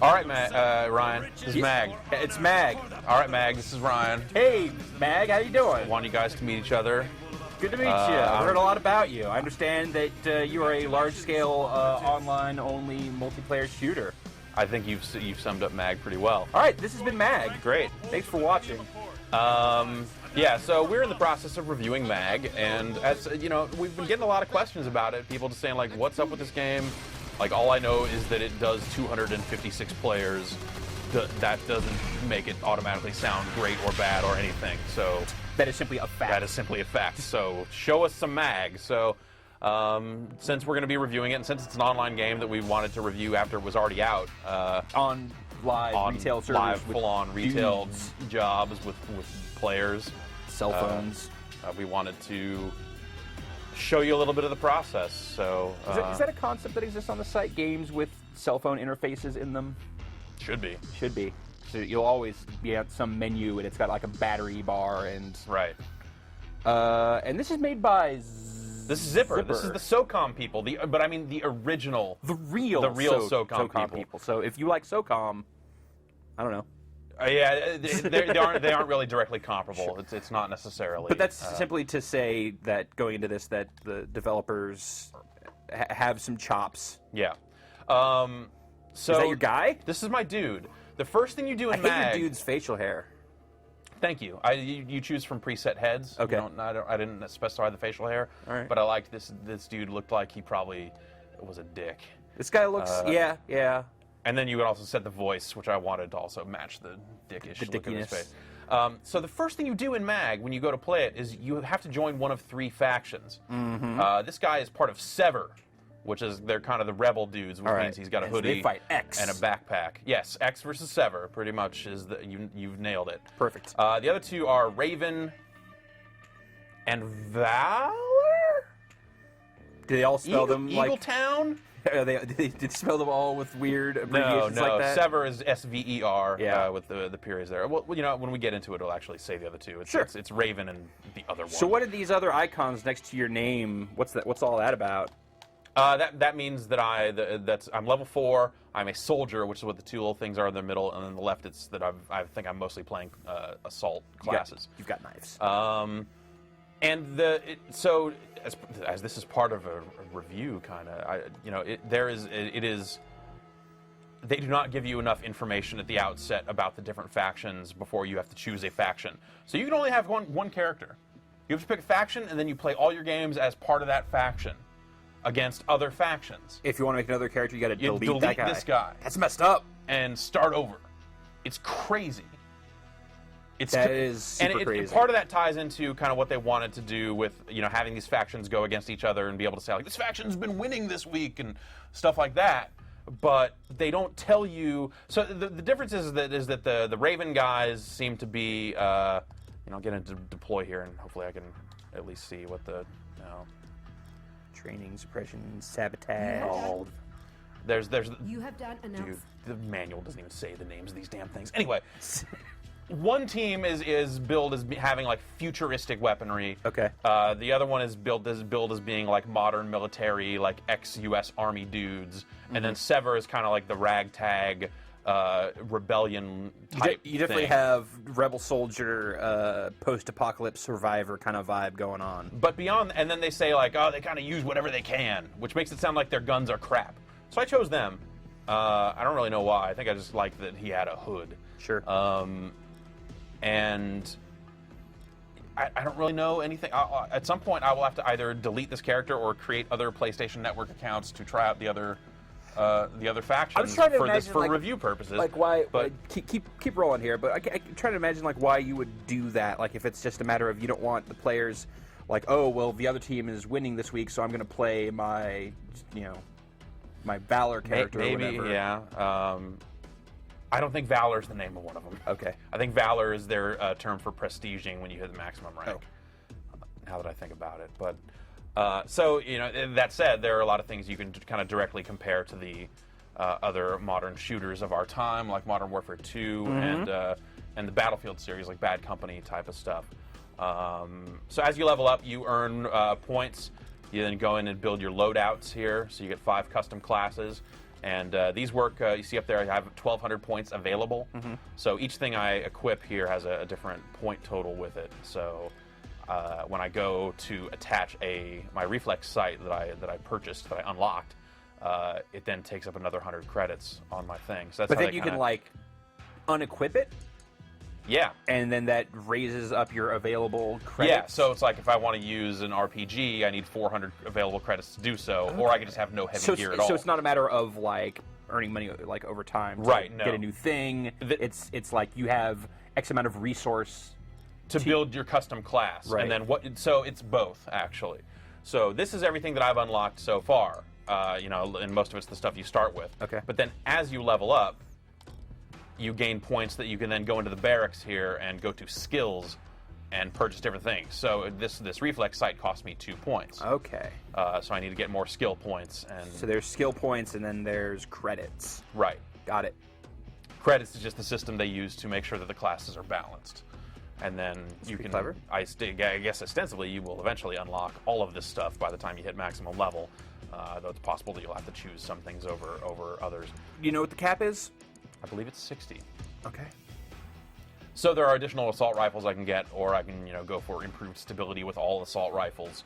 All right, Ryan. This is Mag. It's Mag. All right, Mag. This is Ryan. Hey, Mag. How you doing? I want you guys to meet each other. Good to meet you. I've heard a lot about you. I understand that you are a large-scale, online-only multiplayer shooter. I think you've summed up Mag pretty well. All right, this has been Mag. Great. Thanks for watching. Yeah, so we're in the process of reviewing Mag, and as you know, we've been getting a lot of questions about it. People just saying like, "What's up with this game?" Like, all I know is that it does 256 players. That doesn't make it automatically sound great or bad or anything. So that is simply a fact. That is simply a fact. So show us some Mag. So since we're going to be reviewing it, and since it's an online game that we wanted to review after it was already out, on live retail servers, live full-on retail jobs with players, cell phones, we wanted to show you a little bit of the process. So is that a concept that exists on the site? Games with cell phone interfaces in them? Should be. Should be. So you'll always be at some menu and it's got like a battery bar and right. And this is made by This is Zipper. This is the SOCOM people. But I mean the original, the real SOCOM people. So if you like SOCOM, I don't know. Yeah, they aren't really directly comparable. Sure. It's not necessarily. But that's simply to say that going into this, that the developers have some chops. Yeah. So is that your guy? This is my dude. The first thing you do in Mag. I hate your dude's facial hair. Thank you. You choose from preset heads. Okay. I didn't specify the facial hair. All right. But I liked this. This dude looked like he probably was a dick. This guy looks. Yeah. And then you would also set the voice, which I wanted to also match the dickish look of his face. So the first thing you do in Mag when you go to play it is you have to join one of 3 factions. Mm-hmm. This guy is part of Sever, which is they're kind of the rebel dudes, which means he's got a hoodie they fight X. and a backpack. Yes, X versus Sever, pretty much is you've nailed it. Perfect. The other 2 are Raven and Valor. Do they all spell them like Eagletown? They spell them all with weird abbreviations like that? No, Sever is SVER with the periods there. Well, you know, when we get into it, it'll actually say the other 2. Sure. It's Raven and the other one. So what are these other icons next to your name? What's all that about? That means that I'm level 4. I'm a soldier, which is what the 2 little things are in the middle, and then the left it's that I think I'm mostly playing assault classes. You've got knives. And so as this is part of a review, kind of, they do not give you enough information at the outset about the different factions before you have to choose a faction. So you can only have one character. You have to pick a faction, and then you play all your games as part of that faction against other factions. If you want to make another character, you got to delete that guy. This guy. That's messed up. And start over. It's crazy. That is super crazy. And part of that ties into kind of what they wanted to do with, you know, having these factions go against each other and be able to say, like, this faction's been winning this week and stuff like that. But they don't tell you. So the difference is that the Raven guys seem to be, I'll get into deploy here and hopefully I can at least see what the, Training, suppression, sabotage. Oh, there's. You have done enough. Dude, the manual doesn't even say the names of these damn things. Anyway. One team is billed as having like futuristic weaponry. Okay. The other one is billed as being like modern military, like ex-U.S. Army dudes, and then Sever is kind of like the ragtag rebellion type. You definitely have rebel soldier, post-apocalypse survivor kind of vibe going on. But beyond, and then they say like, oh, they kind of use whatever they can, which makes it sound like their guns are crap. So I chose them. I don't really know why. I think I just liked that he had a hood. Sure. And I don't really know anything. At some point, I will have to either delete this character or create other PlayStation Network accounts to try out the other factions for review purposes. Like why? But keep rolling here. But I try to imagine like why you would do that. Like if it's just a matter of you don't want the players, like, oh well, the other team is winning this week, so I'm going to play my my Valor character. Maybe, or whatever. Yeah. I don't think Valor's the name of one of them. Okay. I think Valor is their term for prestiging when you hit the maximum rank. Oh. Now that I think about it. But, so, that said, there are a lot of things you can kind of directly compare to the other modern shooters of our time, like Modern Warfare 2 and the Battlefield series, like Bad Company type of stuff. So as you level up, you earn points. You then go in and build your loadouts here. So you get 5 custom classes. And these work, you see up there, I have 1,200 points available. So each thing I equip here has a different point total with it. So when I go to attach my reflex sight that I purchased, that I unlocked, it then takes up another 100 credits on my thing. So that's But how then you can, like, unequip it? Yeah. And then that raises up your available credits? Yeah, so it's like if I want to use an RPG, I need 400 available credits to do so, or I can just have no heavy gear at all. So it's not a matter of, like, earning money, like, over time to Right, no. get a new thing. It's like you have X amount of resource to build your custom class. Right. And then so it's both, actually. So this is everything that I've unlocked so far. And most of it's the stuff you start with. Okay. But then as you level up, you gain points that you can then go into the barracks here and go to skills and purchase different things. So this reflex sight cost me 2 points. Okay. So I need to get more skill points. And So there's skill points and then there's credits. right. Got it. Credits is just the system they use to make sure that the classes are balanced. And then you can, clever. I guess ostensibly you will eventually unlock all of this stuff by the time you hit maximum level. Though it's possible that you'll have to choose some things over others. You know what the cap is? I believe it's 60. Okay. So there are additional assault rifles I can get, or I can go for improved stability with all assault rifles,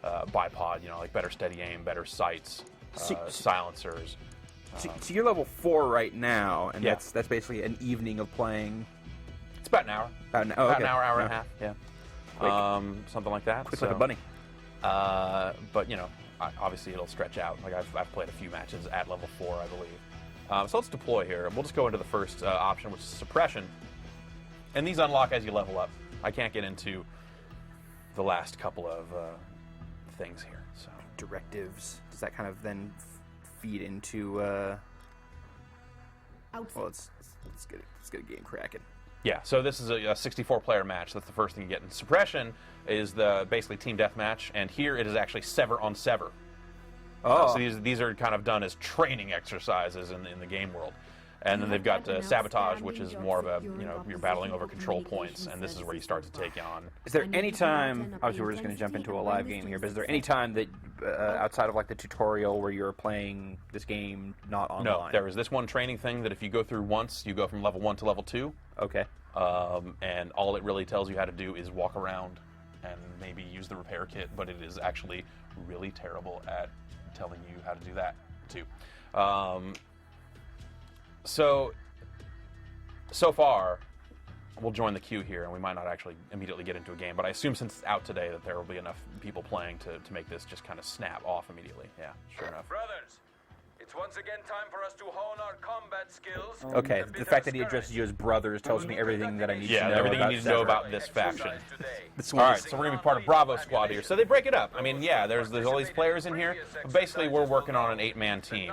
bipod, like better steady aim, better sights, silencers. So you're level 4 right now, and Yeah. that's basically an evening of playing. It's about an hour. About an About an hour and a half. Yeah. Quick. Something like that. Quick like a bunny. But obviously it'll stretch out. Like I've played a few matches at level 4, I believe. So let's deploy here. We'll just go into the first option, which is Suppression. And these unlock as you level up. I can't get into the last couple of things here. So Directives. Does that kind of then feed into? Well, let's get a game cracking. yeah, so this is a 64-player match. That's the first thing you get. And Suppression is basically team deathmatch, and here it is actually sever on sever. Oh. So these are kind of done as training exercises in the game world. And then they've got Sabotage, which is more of a, you're battling over control points, and this is where you start to take on. Is there any time, obviously we're just going to jump into a live game here, but is there any time that, outside of like the tutorial, where you're playing this game not online? No, there is this one training thing that if you go through once, you go from level 1 to level 2. Okay. And all it really tells you how to do is walk around and maybe use the repair kit, but it is actually really terrible at telling you how to do that, too. So far, we'll join the queue here, and we might not actually immediately get into a game, but I assume since it's out today that there will be enough people playing to make this just kind of snap off immediately. Yeah, sure enough. Brothers, it's once again time for us to hone our combat skills. Okay, the fact that he addresses you as brothers tells me everything that I need to know. Yeah, everything you about need to know Sever. about this faction. This All one right, is- so we're going to be part of Bravo Squad here. So they break it up. I mean, yeah, there's all these players in here. But basically, we're working on an 8-man team.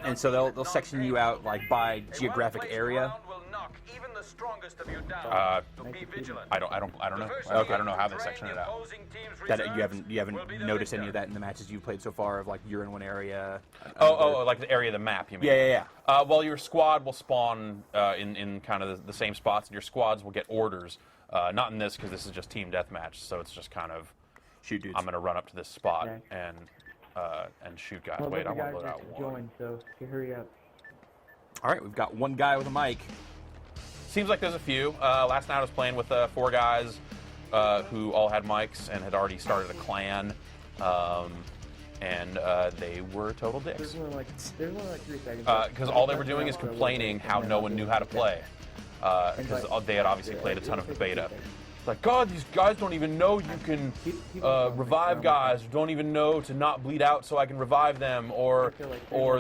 And so they'll section you out like by geographic area. I don't know. Okay. I don't know how they section it out. That you haven't noticed any of that in the matches you've played so far of like you're in one area. Oh, like the area of the map, you mean? Yeah. Well, your squad will spawn in kind of the same spots, and your squads will get orders. Not in this, because this is just team deathmatch, so it's just kind of Shoot dudes. I'm going to run up to this spot and shoot guys. Wait, I want to load out one. join, so you hurry up. All right, we've got one guy with a mic. Seems like there's a few. Last night I was playing with 4 guys who all had mics and had already started a clan, and they were total dicks. There's only like 3 seconds. Because all they were doing is complaining how no one knew how to play. Because they had obviously played a ton of the beta. It's like, God, these guys don't even know you can revive guys, don't even know to not bleed out so I can revive them, or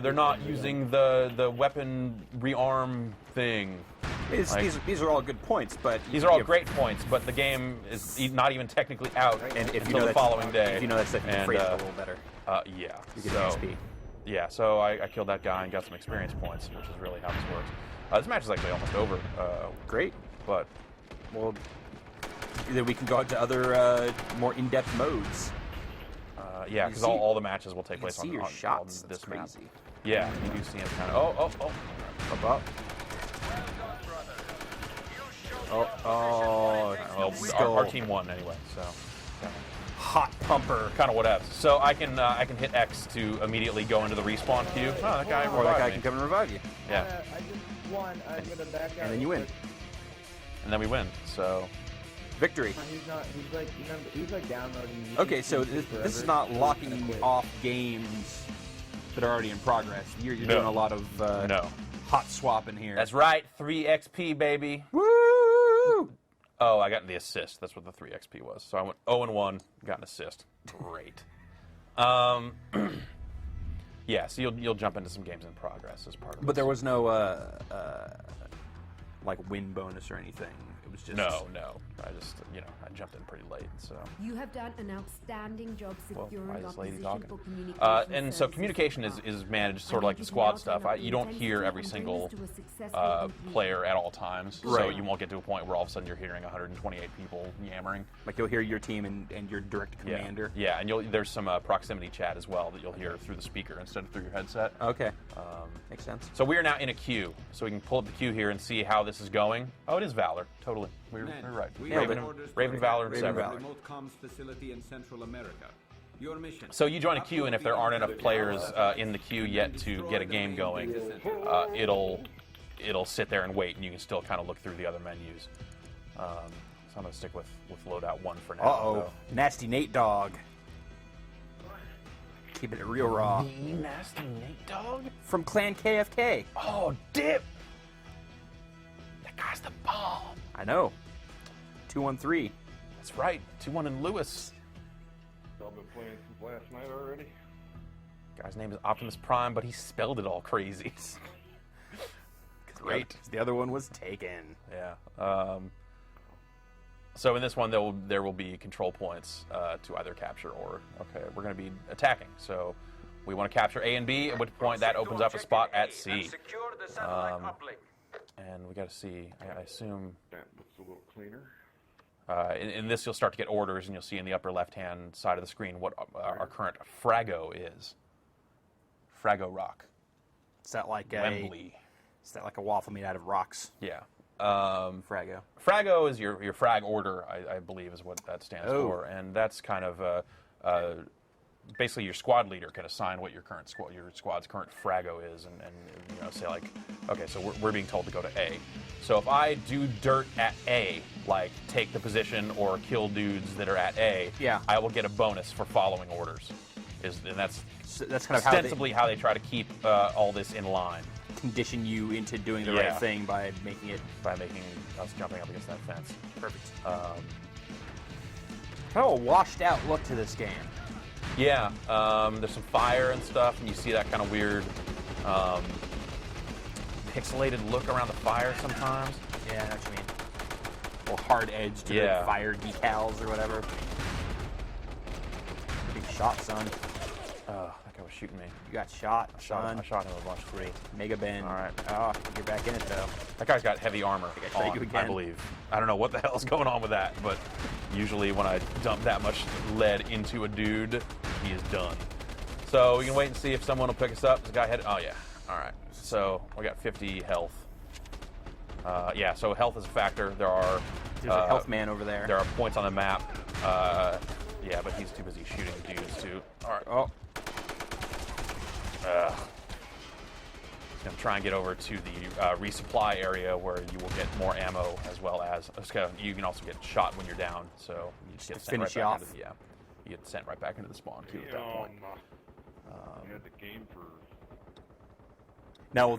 they're not using the weapon rearm thing. These are all good points, but These are all great points, but the game is not even technically out And if you until know the that, following day. if you know that stuff, you can And, phrase it a little better. Yeah. You get So, XP. yeah, so I killed that guy and got some experience points, which is really how this works. This match is actually almost over. Great. But Well, either we can go into other more in-depth modes. yeah, You because see- all the matches will take You can place see on, your on shots. this That's map. crazy. Yeah, you do see him kind of. Oh. Oh, Well, Skull. our team won anyway, so. hot pumper. Kind of whatever. So I can hit X to immediately go into the respawn queue. Oh, that guy Or that guy revived can me. come and revive you. Yeah. I just won. I'm gonna back out. And then you win. And then we win. So Victory. He's not. He's like. Remember, he's like downloading. Okay, so this is not locking off games that are already in progress. You're No. doing a lot of no. hot swapping here. That's right. 3 XP, baby. Woo! Oh, I got the assist. That's what the 3 XP was. So I went 0-1, got an assist. Great. Yeah, so you'll jump into some games in progress as part of it. But there was no like win bonus or anything. It was just No. I just, I jumped in pretty late, so. You have done an outstanding job securing why is our this lady position talking? for communication And so services communication support. is managed sort of I like think the you can squad now stuff. turn up You don't intensity hear every and bring single this to a successful conclusion. player at all times, so Right. you won't get to a point where all of a sudden you're hearing 128 people yammering. like you'll hear your team and your direct commander. Yeah, and there's some proximity chat as well that you'll hear through the speaker instead of through your headset. Okay. Makes sense. So we are now in a queue, so we can pull up the queue here and see how this is going. Oh, it is Valor, totally. We're right. Raven, Valor, and Raven, Sever. Valor. Remote comms facility in Central America. Your mission. So you join a queue, and if there aren't enough players in the queue yet to get a game going, it'll sit there and wait, and you can still kind of look through the other menus. So I'm gonna stick with loadout 1 for now. Uh-oh. Nasty Nate Dog. Keeping it real raw. Nasty Nate Dog? From Clan KFK. Oh, dip! That guy's the bomb. I know. 213. That's right. 2-1 in Lewis. Y'all been playing since last night already? Guy's name is Optimus Prime, but he spelled it all crazy. Great. The other one was taken. Yeah. So in this one, there will be control points to either capture or, okay, we're going to be attacking. So we want to capture A and B, at which point that opens up a spot at C. Secure the satellite uplink. And we got to see, I assume, That looks a little cleaner. in this you'll start to get orders, and you'll see in the upper left-hand side of the screen what our current Frago is. Frago Rock. Is that like Wembley. Is that like a waffle made out of rocks? Yeah. Frago. Frago is your frag order, I believe, is what that stands Oh. for, and that's kind of basically your squad leader can assign what your squad's current Frago is, and say like, okay, so we're being told to go to A. So if I do dirt at A, like take the position or kill dudes that are at A, Yeah. I will get a bonus for following orders. And that's So that's kind of ostensibly how they try to keep all this in line. condition you into doing the Yeah. right thing by making it By making us jumping up against that fence. perfect. Um, Kind of a washed out look to this game. Yeah, there's some fire and stuff, and you see that kind of weird pixelated look around the fire sometimes. Yeah, I know what you mean. A little hard edge to Yeah. the fire decals or whatever. Big shot, son. Oh, that guy was shooting me. You got shot, I son. shot him a bunch. Great. Mega Ben. All right. Oh, you're back in it, though. That guy's got heavy armor I try on, you I again. believe. I don't know what the hell's going on with that, but usually when I dump that much lead into a dude, he is done. So we can wait and see if someone will pick us up. There's a guy headed. Oh yeah. All right. So we got 50 health. Yeah. So health is a factor. There are. There's a health man over there. There are points on the map. Yeah, but he's too busy shooting dudes too. All right. Oh, Gonna try and get over to the resupply area where you will get more ammo as well as you can also get shot when you're down. So you just get to sent right finish you back off. into the, you get sent right back into the spawn queue at that point. You had the game for now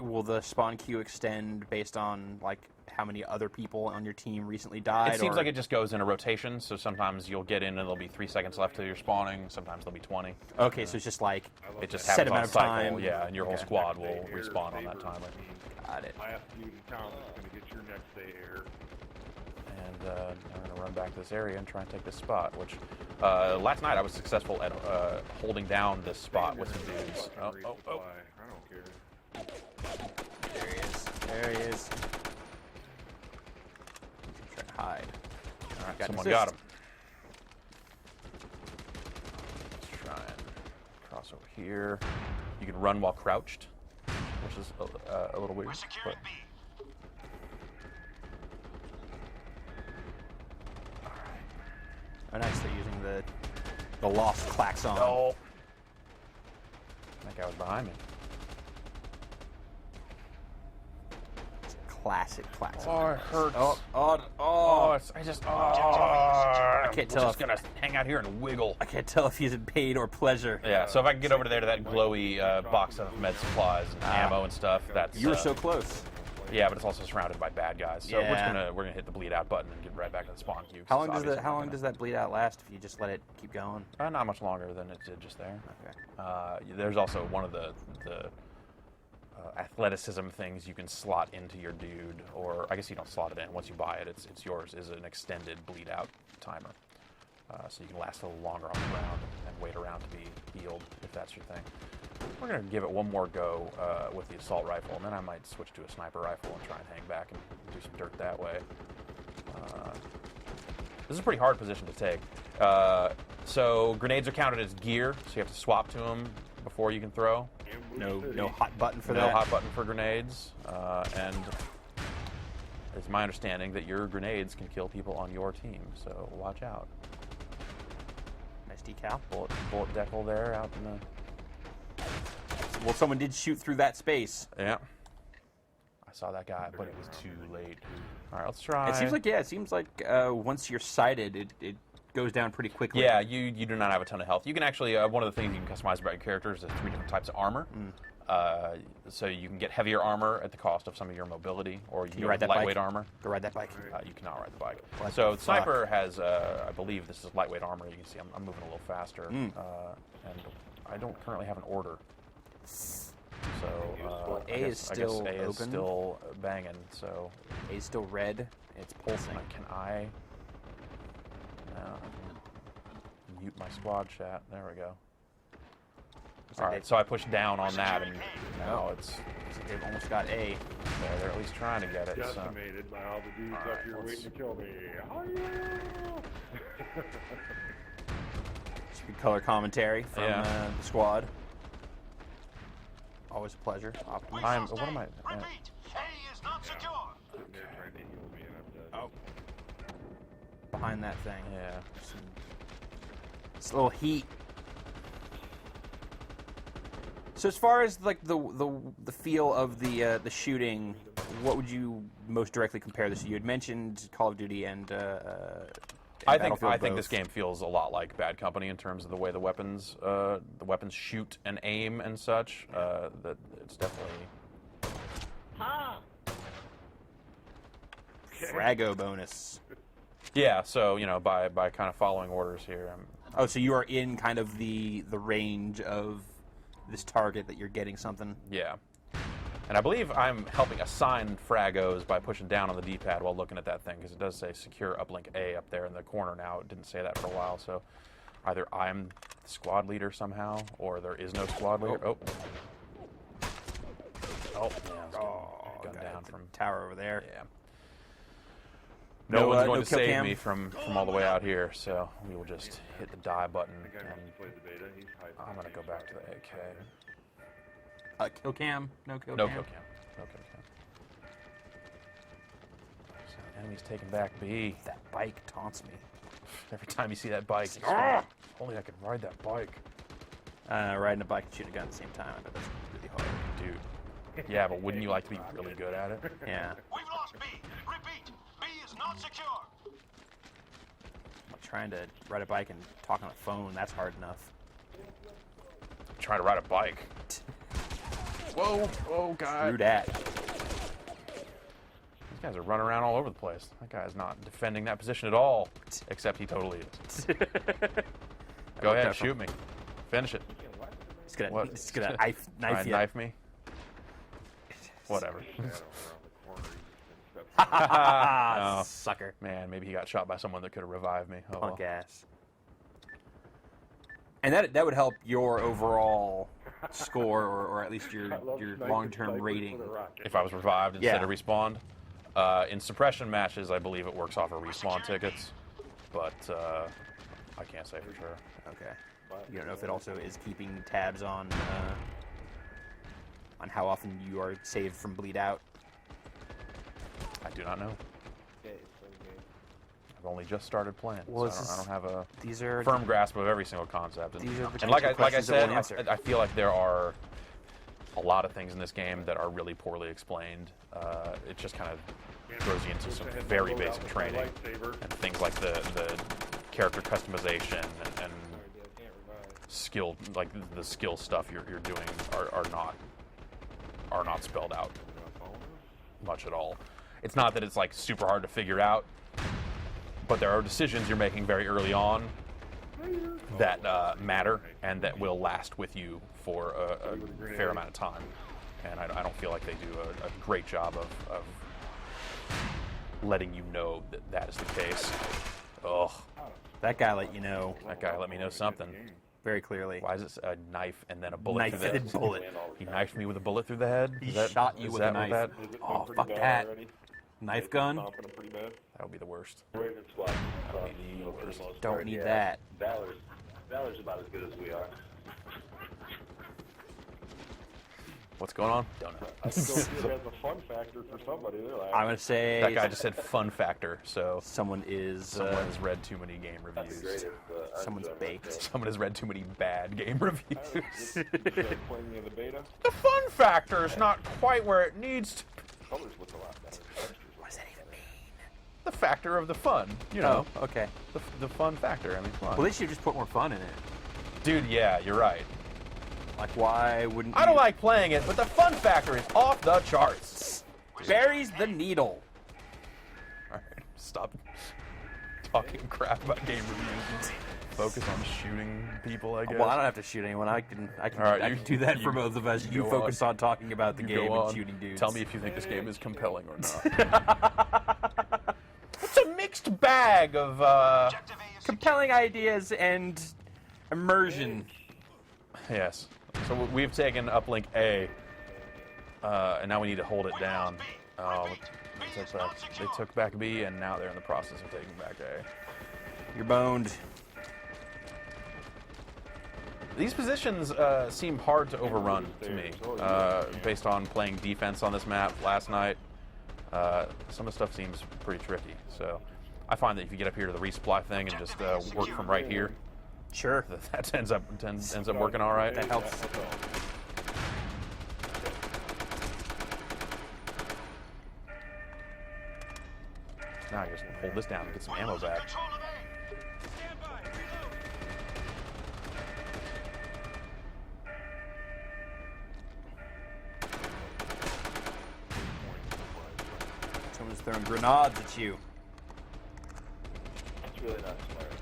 will the spawn queue extend based on like how many other people on your team recently died? It seems or- like it just goes in a rotation. So sometimes you'll get in and there'll be 3 seconds left till you're spawning. Sometimes there'll be 20. Okay, so it's just like It just Set happens amount on of cycle. time. Yeah, and your whole Okay. squad will Next day air respawn on that saver timer. means got it. last dude in town is going to get your next day air. And I'm going to run back to this area and try and take this spot, which last night I was successful at holding down this spot with some dudes. Oh. Resupply. I don't care. There he is. There he is. Try to hide. All right, Got an someone assist. got him. Let's try and cross over here. You can run while crouched, which is a little weird. But... Oh, nice. They're using the lost klaxon. Oh. That guy was behind me. Classic klaxon. Oh, it hurts. I can't tell Just gonna hang out here and wiggle. I can't tell if he's in pain or pleasure. Yeah, so if I can get over there to that glowy box of med supplies and ammo and stuff, that's... You were so close. Yeah, but it's also surrounded by bad guys. So Yeah. we're gonna hit the bleed out button and get right back to the spawn queue. How long does that bleed out last if you just let it keep going? Not much longer than it did just there. Okay. There's also one of the athleticism things you can slot into your dude, or I guess you don't slot it in. Once you buy it, it's yours. Is an extended bleed out timer, so you can last a little longer on the ground and wait around to be healed if that's your thing. We're gonna give it one more go with the assault rifle, and then I might switch to a sniper rifle and try and hang back and do some dirt that way. This is a pretty hard position to take. So grenades are counted as gear, so you have to swap to them before you can throw. No hot button for No that. hot button for grenades, and it's my understanding that your grenades can kill people on your team, so watch out. Nice decal. Bullet decal there out in the... Well, someone did shoot through that space. Yeah. I saw that guy, but it was too late. All right, let's try. It seems like once you're sighted, it goes down pretty quickly. Yeah, you do not have a ton of health. You can actually, one of the things you can customize about your characters is 3 different types of armor. So you can get heavier armor at the cost of some of your mobility, or you can ride get that lightweight bike? armor. Go ride that bike. You cannot ride the bike. What So the Sniper has, I believe this is lightweight armor. You can see I'm moving a little faster, and I don't currently have an order. So A is still A is open. still banging. So A is still red. It's pulsing. can I? No, I can mute my squad chat. There we go. All right, so I pushed down on that, and now it's They've almost got A. they're at least trying to get it. So. Decimated by all the dudes All up right, here let's- waiting to kill me. Oh, yeah! Should be color commentary from Yeah. the squad. Always a pleasure. Optimus. What am I? A is not secure. Sitting there trying to heal me, and I'm dead. Behind that thing. Yeah. It's a little heat. So as far as like the feel of the shooting, what would you most directly compare this to? You had mentioned Call of Duty and I Battlefield think this both. game feels a lot like Bad Company in terms of the way the weapons shoot and aim and such. That it's definitely. Frago bonus. Yeah, so by kind of following orders here, Oh, so you are in kind of the range of this target that you're getting something. yeah. And I believe I'm helping assign fragos by pushing down on the D-pad while looking at that thing, because it does say secure uplink A up there in the corner now. It didn't say that for a while, so either I'm the squad leader somehow, or there is no squad leader. Oh, yeah, I was getting gunned down from tower over there. yeah. No one's going no to kill save cam? me from all the way out here, so we will just hit the die button, The guy and who played the beta, he's hyped. I'm going to go back to the AK. Kill cam? No kill No cam? kill cam. No kill cam. So enemies taking back B. That bike taunts me. Every time you see that bike, it's like, only I could ride that bike. Riding a bike and shooting a gun at the same time. I bet that's really hard. Dude. Yeah, but wouldn't you like to be really good at it? Yeah. We've lost B. Repeat, B is not secure. Trying to ride a bike and talk on a phone, that's hard enough. Trying to ride a bike. Whoa, God. Screw that. These guys are running around all over the place. That guy's not defending that position at all, except he totally is. Go ahead, shoot me. Finish it. Just gonna, What? just gonna Try knife and you. knife me? Whatever. Shadow around the corner, he just steps Ah, Oh. sucker. Man, maybe he got shot by someone that could have revived me. Oh, Punk well. ass. And that would help your overall score, or at least your I love sniping long-term snipers rating. with a rocket. If I was revived instead Yeah. of respawned. In suppression matches, I believe it works off of respawn tickets, but I can't say for sure. Okay. You don't know if it also is keeping tabs on how often you are saved from bleed out. I do not know. I've only just started playing, Well, so I don't have a These are firm grasp of every single concept. These are the And like I questions that said, we'll answer. I feel like there are a lot of things in this game that are really poorly explained. It just kind of throws you into some very basic training and things like the character customization and skill, like the skill stuff you're doing are not spelled out much at all. It's not that it's like super hard to figure out, but there are decisions you're making very early on that matter and that will last with you for a fair amount of time. And I don't feel like they do a great job of letting you know that is the case. Ugh. That guy let you know That guy let me know something. very clearly. Why is it a knife and then a bullet through the Knife-fitted head? bullet. He knifed me with a bullet through the head? He Is that- shot you is with that a what knife. That, Oh, fuck that. Knife gun? that would be the worst. Don't need that. Valor's about as good as we are. What's going on? Don't know. I still think it has a fun factor for somebody. They're like, I'm gonna say That guy just said fun factor, so someone is someone has read too many game reviews. someone's baked. Someone has read too many bad game reviews. playing in the beta. The fun factor is not quite where it needs to. Colors look a lot better. What does that even mean? The factor of the fun, you know. Oh, okay. The fun factor. I mean, come on. Well, they should just put more fun in it. Dude, yeah, you're right. Like, why wouldn't I don't you- like playing it, but the fun factor is off the charts. buries the needle? All right, stop talking crap about game reviews. Focus on shooting people, I guess. Well, I don't have to shoot anyone. I can All right, I you- can do that for you- both of us. you You go focus on talking about the You game go and on. shooting dudes. Tell me if you think this game is compelling or not. It's a mixed bag of. compelling ideas and immersion. Yes. So we've taken uplink A, and now we need to hold it down. They took back B, and now they're in the process of taking back A. You're boned. These positions seem hard to overrun to me, based on playing defense on this map last night. Some of the stuff seems pretty tricky. So I find that if you get up here to the resupply thing and just work from right here, Sure. that ends up working all right. That helps. Now I just hold this down and get some ammo back. Someone's throwing grenades at you. It's really not smart.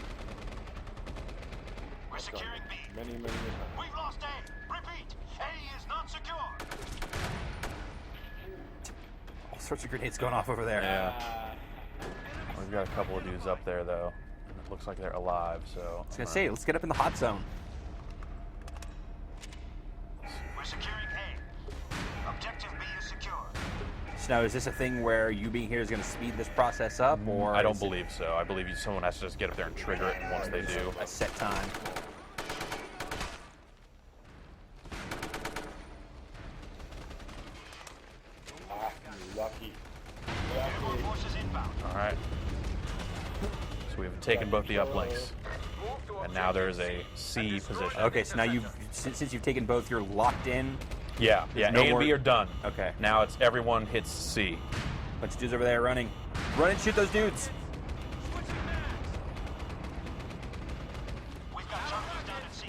We're securing B. Many. We've lost A. Repeat, A is not secure. All sorts of grenades going off over there. Yeah. We've got a couple of dudes up there though. And it looks like they're alive. So I was gonna say, let's get up in the hot zone. We're securing A. Objective B is secure. So now, is this a thing where you being here is going to speed this process up, or I don't is it believe so. I believe someone has to just get up there and trigger it, and once they do, a set time? Lucky. Forces inbound. all right. So we've taken both the uplinks, and now there's a C position. Okay, so now since you've taken both, you're locked in. Yeah. no A and more- B are done. Okay. Now it's everyone hits C. Bunch of dudes over there running. Run and shoot those dudes. We've got junkies down at C.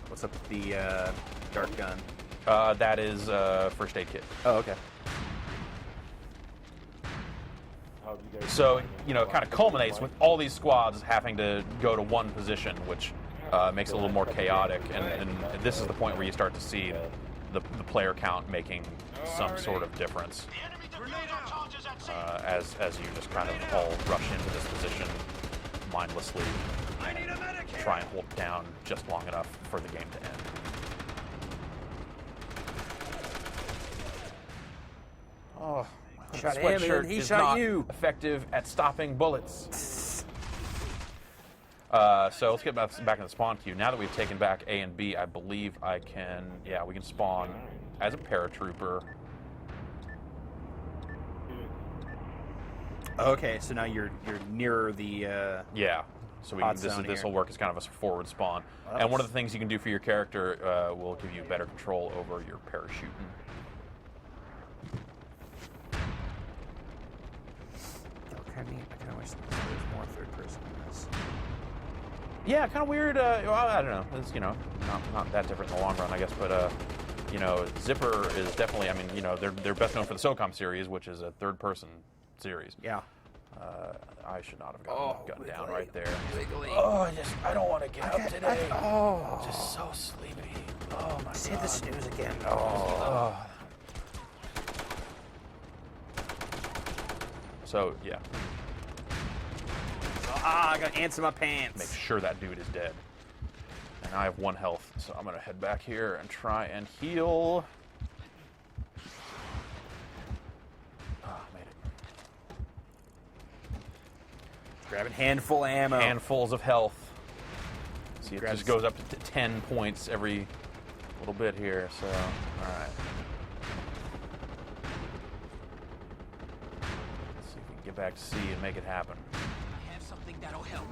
What's up with the dart gun? That is first aid kit. Oh, okay. How do you guys So, you know, it kind of culminates with all these squads having to go to one position, which makes it a little more chaotic. And this is the point where you start to see the player count making some sort of difference The enemy defender charges at C. as you just kind of all rush into this position mindlessly, try and hold it down just long enough for the game to end. Oh, my Shot him sweatshirt and he is shot not you. effective at stopping bullets. So let's get back in the spawn queue. Now that we've taken back A and B, I believe I can, yeah, we can spawn as a paratrooper. Okay, so now you're nearer the. Yeah. So Hot this zone will here. work as kind of a forward spawn. Well, And one of the things you can do for your character will give you better control over your parachuting. Okay, I kind of wish there was more third person in this. Yeah, kind of weird. Well, I don't know. It's not that different in the long run, I guess. But Zipper is definitely. I mean, they're best known for the SOCOM series, which is a third-person series. Yeah. I should not have gotten down right there. Wiggly. Oh, I don't want to get up today. I'm just so sleepy. Oh my Just hit the snooze again. Oh. So yeah, I got ants in my pants. make sure that dude is dead. And I have 1 health, so I'm gonna head back here and try and heal. Made it. Grabbing handful of ammo. Handfuls of health. See, it Grabs- just goes up to 10 points every little bit here. So, all right. Let's see if we can get back to C and make it happen. I have something that'll help.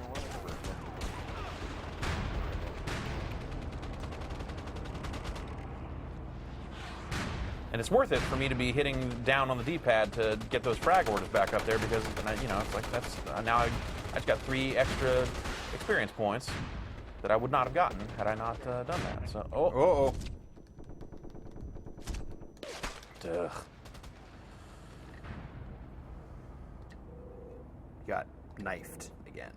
And it's worth it for me to be hitting down on the D-pad to get those frag orders back up there because, it's like that's now I just got 3 extra experience points that I would not have gotten had I not done that. So, Uh-oh. Ugh. Got knifed again.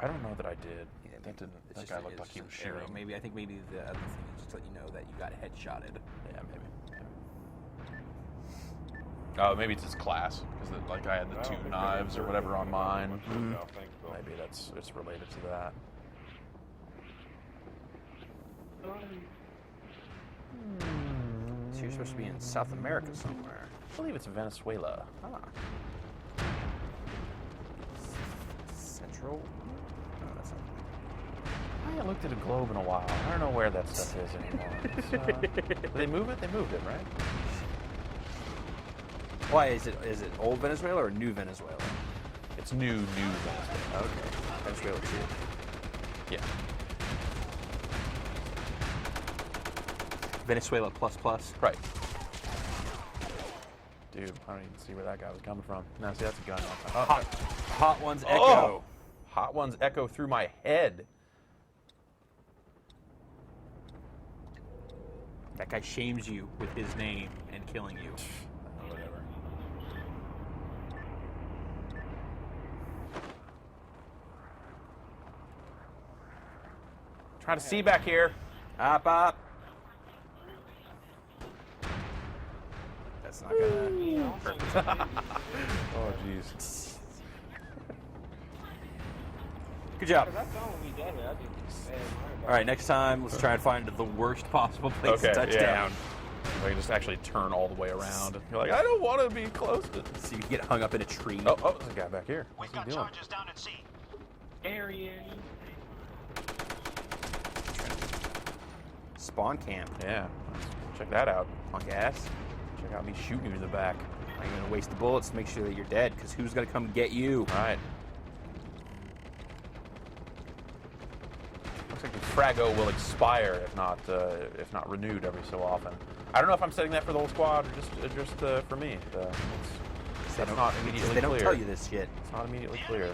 I don't know that I did. Yeah, That didn't. It's That just guy a- looked it's like he just was an arrow. shooting. Maybe I think maybe the other thing is just to let you know that you got headshotted. Yeah, maybe. Oh, maybe it's his class because like I had the I don't 2 think knives or whatever on mine. No, thanks, Bill. Maybe it's related to that. So you're supposed to be in South America somewhere. I believe it's Venezuela. Ah. Central? No, that's not. I haven't looked at a globe in a while. I don't know where that stuff is anymore. Did they move it? They moved it, right? Why is it old Venezuela or new Venezuela? It's new Venezuela. Okay. Venezuela too. Yeah. Venezuela plus plus. Right. Dude, I don't even see where that guy was coming from. No, see, that's a gun. Hot one's Echo. Oh! Hot ones echo through my head. That guy shames you with his name and killing you. Whatever. Trying to see back here. Hop, hop. That's not gonna. Oh, jeez. Good job. All right, next time, let's try and find the worst possible place to touch down. I can just actually turn all the way around. You're like, I don't want to be close to this. So you can get hung up in a tree. Oh, there's a guy back here. What's he doing? down at sea. Spawn camp. Yeah, check that out. On gas. Check out me shooting you in the back. I'm gonna waste the bullets to make sure that you're dead, because who's gonna come get you? All right. Looks like the Frago will expire if not renewed every so often. I don't know if I'm setting that for the whole squad or just for me. It's not immediately They don't clear. tell you this shit. It's not immediately clear.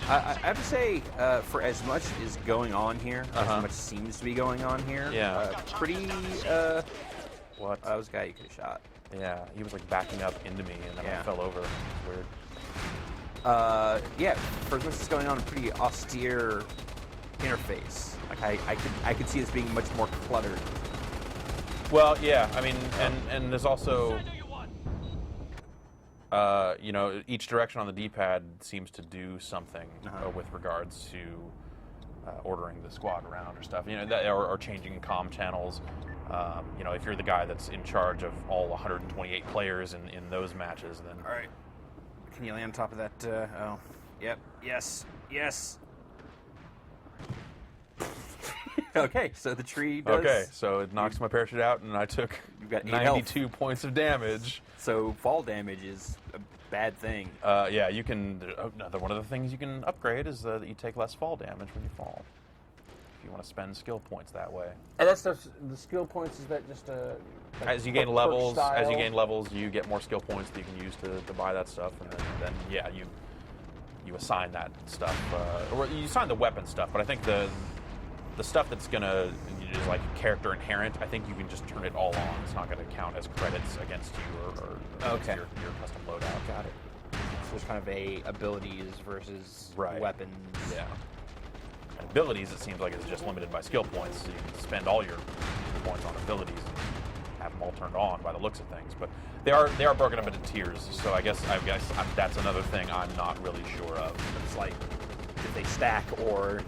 I have to say, for as much is going on here, Uh-huh. as much seems to be going on here, Yeah. pretty. What? That was a guy you could have shot. Yeah, he was like backing up into me and then Yeah. I fell over. It was weird. Yeah, for as much is going on, a pretty austere interface. Like I could see this being much more cluttered. Well, yeah, I mean, and there's also, each direction on the D-pad seems to do something with regards to ordering the squad around or stuff, or changing comm channels. If you're the guy that's in charge of all 128 players in those matches, then... All right. Can you land on top of that? Oh. Yep. Yes. Yes. Okay, so the tree does... Okay, so it knocks my parachute out, and I took You've got 8 92 points of damage. So fall damage is bad thing. Yeah, you can. Another one of the things you can upgrade is that you take less fall damage when you fall. If you want to spend skill points that way. And that stuff, the skill points, is that just a... Like As you gain perk levels, style? you get more skill points that you can use to buy that stuff, and then yeah, you assign that stuff, or you assign the weapon stuff. But I think the stuff that's gonna is like character inherent. I think you can just turn it all on. It's not gonna count as credits against you or against Okay. your custom loadout. Got it. So there's kind of a abilities versus Right. weapons. Yeah. And abilities, it seems like it's just limited by skill points. So you can spend all your points on abilities and have them all turned on by the looks of things. But they are broken up into tiers. So I guess that's another thing I'm not really sure of. It's like if they stack, or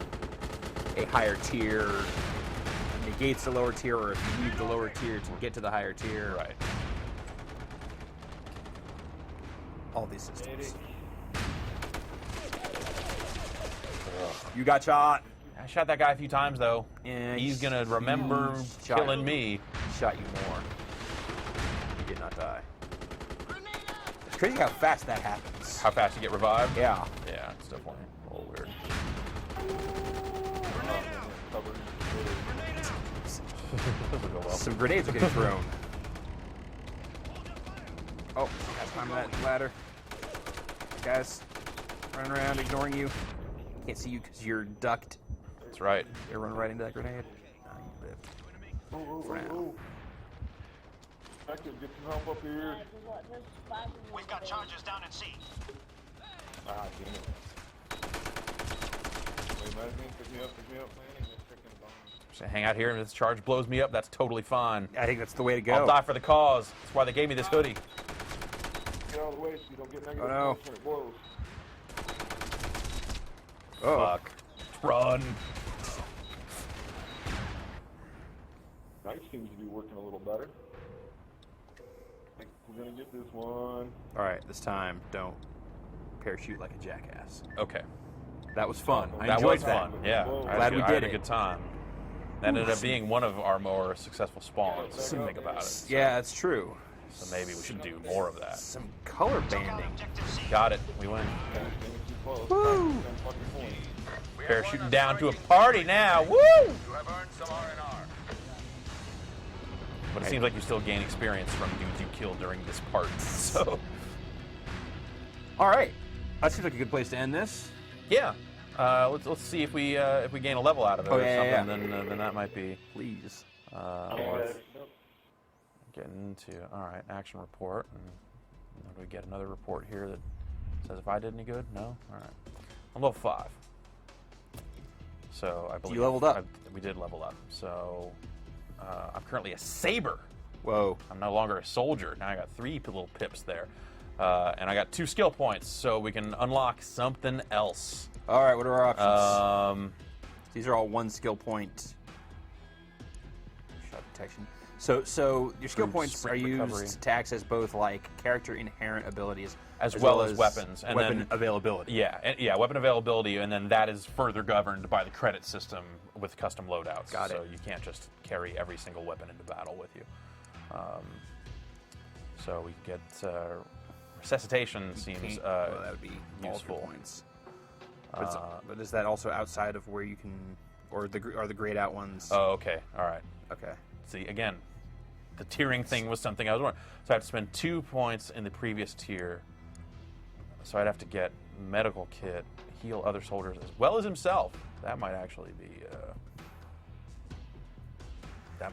a higher tier negates the lower tier, or if you need the lower tier to get to the higher tier. Right. All these systems. You got shot. I shot that guy a few times though. Yeah, He's gonna remember shot killing you. me. Shot you more. You did not die. It's crazy how fast that happens. How fast you get revived? Yeah. Yeah, it's definitely a little weird. Doesn't go well. Some grenades are getting thrown. Oh, gotta climb that ladder. Guys, running around, ignoring you. Can't see you because you're ducked. That's right. You're running right into that grenade. Oh, you lived. For now. I could get some help up here. We've got charges down at sea. Ah, damn it. Wait, man, pick me up, man. It's freaking bomb. So hang out here and if this charge blows me up, that's totally fine. I think that's the way to go. I'll die for the cause. That's why they gave me this hoodie. Get out of the way so you don't get negative Oh, no. points when it blows. Oh. Fuck. Run. Knife seems to be working a little better. I think we're gonna get this one. All right, this time, don't parachute like a jackass. Okay. That was fun. I That enjoyed was that. fun. Yeah. Glad we I did had a it. good time. That ended up being one of our more successful spawns. If you think about it. Yeah, that's true. So maybe we should do more of that. Some color banding. Got it. We win. Woo! Parachuting down to a party now. Woo! You have earned some R&R. But it seems like you still gain experience from dudes you killed during this part. So All right, that seems like a good place to end this. yeah. Let's see if we gain a level out of it or yeah, something. Then that might be Please. getting into action report. And then we get another report here that says if I did any good. No. All right. I'm level 5. So I believe you leveled up. We did level up. So I'm currently a saber. Whoa. I'm no longer a soldier. Now I got 3 little pips there. And I got 2 skill points, so we can unlock something else. All right, what are our options? These are all 1 skill point. Shot detection. So your skill Boost, points are sprint used recovery. to access both like character inherent abilities As well as weapons, and weapon then- availability. Yeah, weapon availability, and then that is further governed by the credit system with custom loadouts. Got it. So you can't just carry every single weapon into battle with you. So we get resuscitation seems Well, that would be useful. multiple points. But is that also outside of where you can, or are the grayed out ones? Oh, okay, all right. Okay. See, again, the tiering thing was something I was wondering. So I have to spend 2 points in the previous tier. So I'd have to get medical kit, heal other soldiers as well as himself. That might actually be. That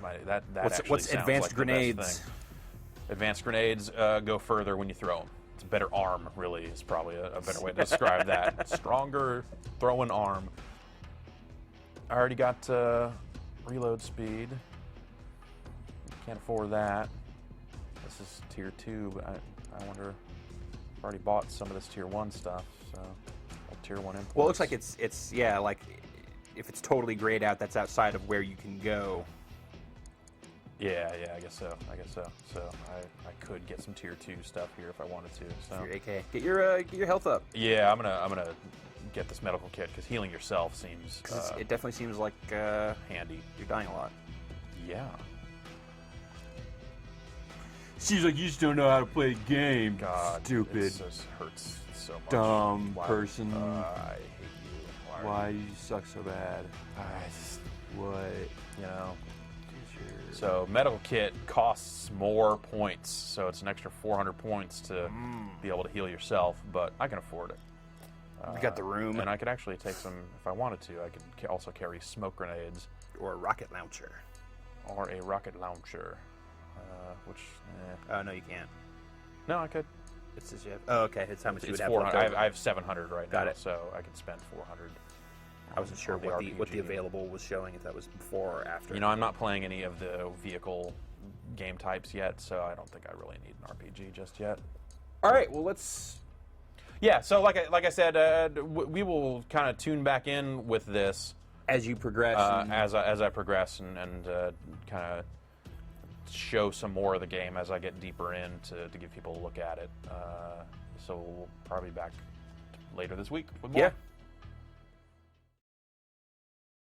actually What's sounds advanced like the best grenades? thing. Advanced grenades go further when you throw them. It's a better arm, really, is probably a better way to describe that. Stronger throwing arm. I already got reload speed. Can't afford that. This is tier 2, but I wonder. I've already bought some of this tier 1 stuff, so tier 1 imports. Well, it looks like it's yeah, like if it's totally grayed out, that's outside of where you can go. Yeah, I guess so. So I could get some tier 2 stuff here if I wanted to. So Your AK. Get your health up. yeah, I'm gonna get this medical kit because healing yourself seems 'Cause it definitely seems like handy. you're dying a lot. Yeah. Seems like you just don't know how to play the game. God, Stupid. It just hurts so much. Dumb Why- person. I hate you. Why you suck so bad? I just, What? you know. So medical kit costs more points, so it's an extra 400 points to be able to heal yourself. But I can afford it. You got the room. And I could actually take some if I wanted to. I could also carry smoke grenades Or a rocket launcher. or a rocket launcher, which. Oh, no, you can't. No, I could. It's just you have, oh, okay. It's how much you would It's have 400. left over. I have 700 right Got now, it. so I could spend 400. I wasn't sure on what the RPG. available was showing, if that was before or after. You know, I'm not playing any of the vehicle game types yet, so I don't think I really need an RPG just yet. All right, well, let's... Yeah, so like I said, we will kind of tune back in with this As you progress. as I progress and kind of show some more of the game as I get deeper in to give people a look at it. So we'll probably be back later this week with more. Yeah.